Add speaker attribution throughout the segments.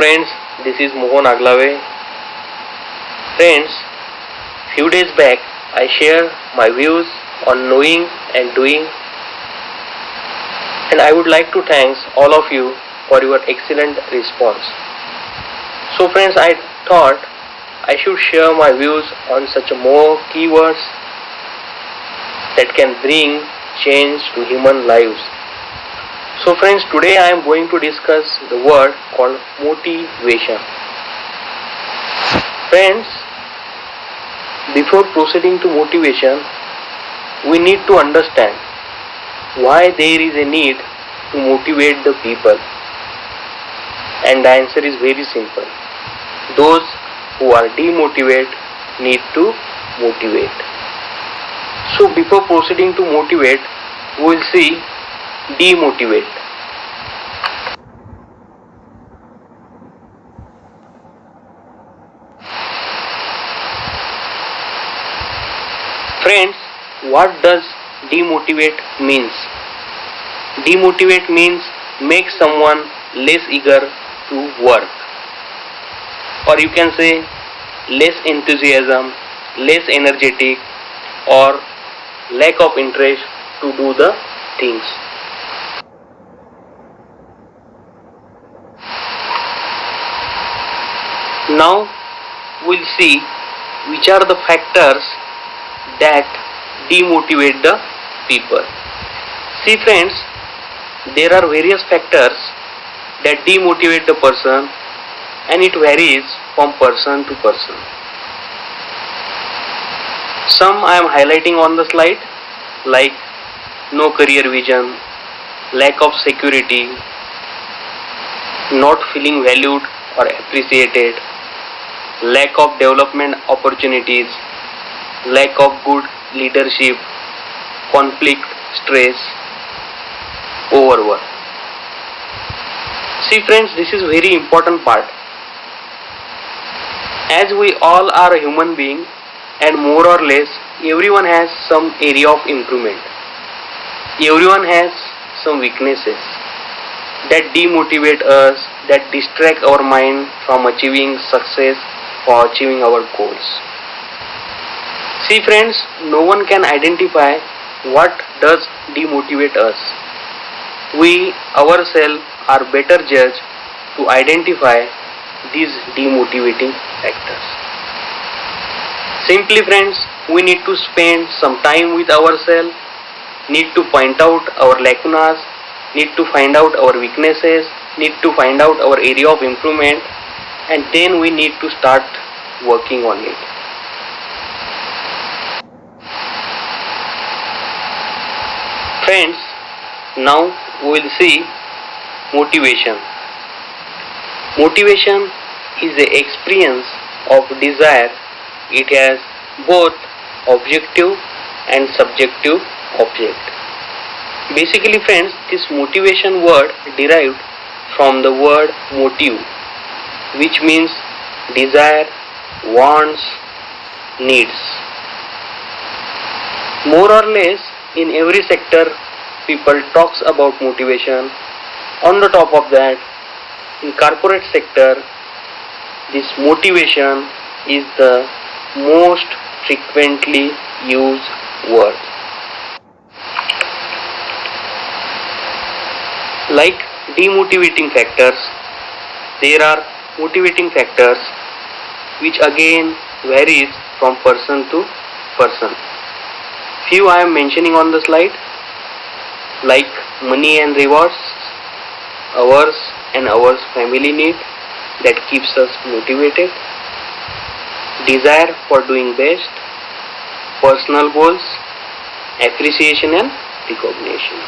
Speaker 1: friends, this is Mohan Aglave. Friends, few days back I share my views on knowing and doing, and I would like to thank all of you for your excellent response. So friends, I thought I should share my views on such more keywords that can bring change to human lives. So friends, today I am going to discuss the word called motivation. Friends, before proceeding to motivation, we need to understand why there is a need to motivate the people. And the answer is very simple. Those who are demotivated need to motivate. So before proceeding to motivate, we will see demotivate. Friends, what does demotivate means? Demotivate means make someone less eager to work, or you can say less enthusiasm, less energetic, or lack of interest to do the things. Now we'll see which are the factors that demotivate the people. See friends, there are various factors that demotivate the person, and it varies from person to person. Some I am highlighting on the slide, like no career vision, lack of security, not feeling valued or appreciated, lack of development opportunities, lack of good leadership, conflict, stress, overwork. See friends, this is very important part. As we all are a human being, and more or less everyone has some area of improvement. Everyone has some weaknesses that demotivate us, that distract our mind from achieving success or achieving our goals. See friends, no one can identify what does demotivate us. We ourselves are better judged to identify these demotivating factors. Simply friends, we need to spend some time with ourselves, need to point out our lacunas, need to find out our weaknesses, need to find out our area of improvement, and then we need to start working on it. Friends, now we will see motivation. Motivation is the experience of desire. It has both objective and subjective object. Basically friends, this motivation word derived from the word motive, which means desire, wants, needs. More or less in every sector people talks about motivation. On the top of that, in corporate sector, this motivation is the most frequently used word. Like demotivating factors, there are motivating factors which again varies from person to person. Few I am mentioning on the slide, like money and rewards, hours and hours family need that keeps us motivated, desire for doing best, personal goals, appreciation and recognition.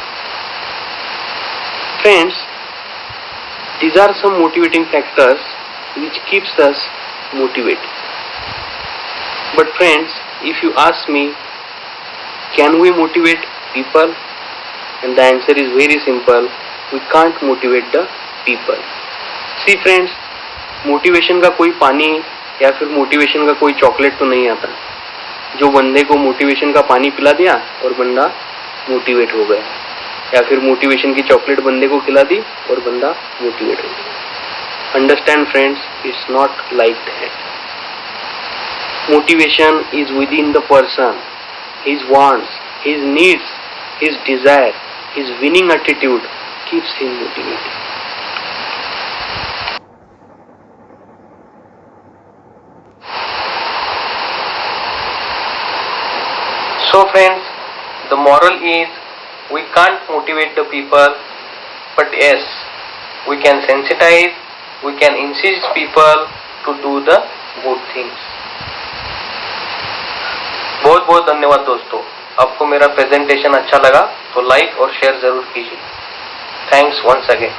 Speaker 1: Friends, these are some motivating factors which keeps us motivated. But friends, if you ask me, can we motivate people? And the answer is very simple. We can't motivate the people. See friends, motivation का कोई पानी या फिर motivation का कोई chocolate तो नहीं आता जो बंदे को मोटिवेशन का पानी पिला दिया और बंदा मोटिवेट हो गया, या फिर मोटिवेशन की चॉकलेट बंदे को खिला दी और बंदा मोटिवेट हो गया। Understand friends, it's not like that. Motivation is within the person. His wants, his needs, his desire, his winning attitude keeps him motivated. So friends, the moral is we can't motivate the people, but yes, we can sensitize, we can insist people to do the good things. बहुत बहुत धन्यवाद दोस्तों. आपको मेरा presentation अच्छा लगा तो like और शेयर जरूर कीजिए. Thanks once again.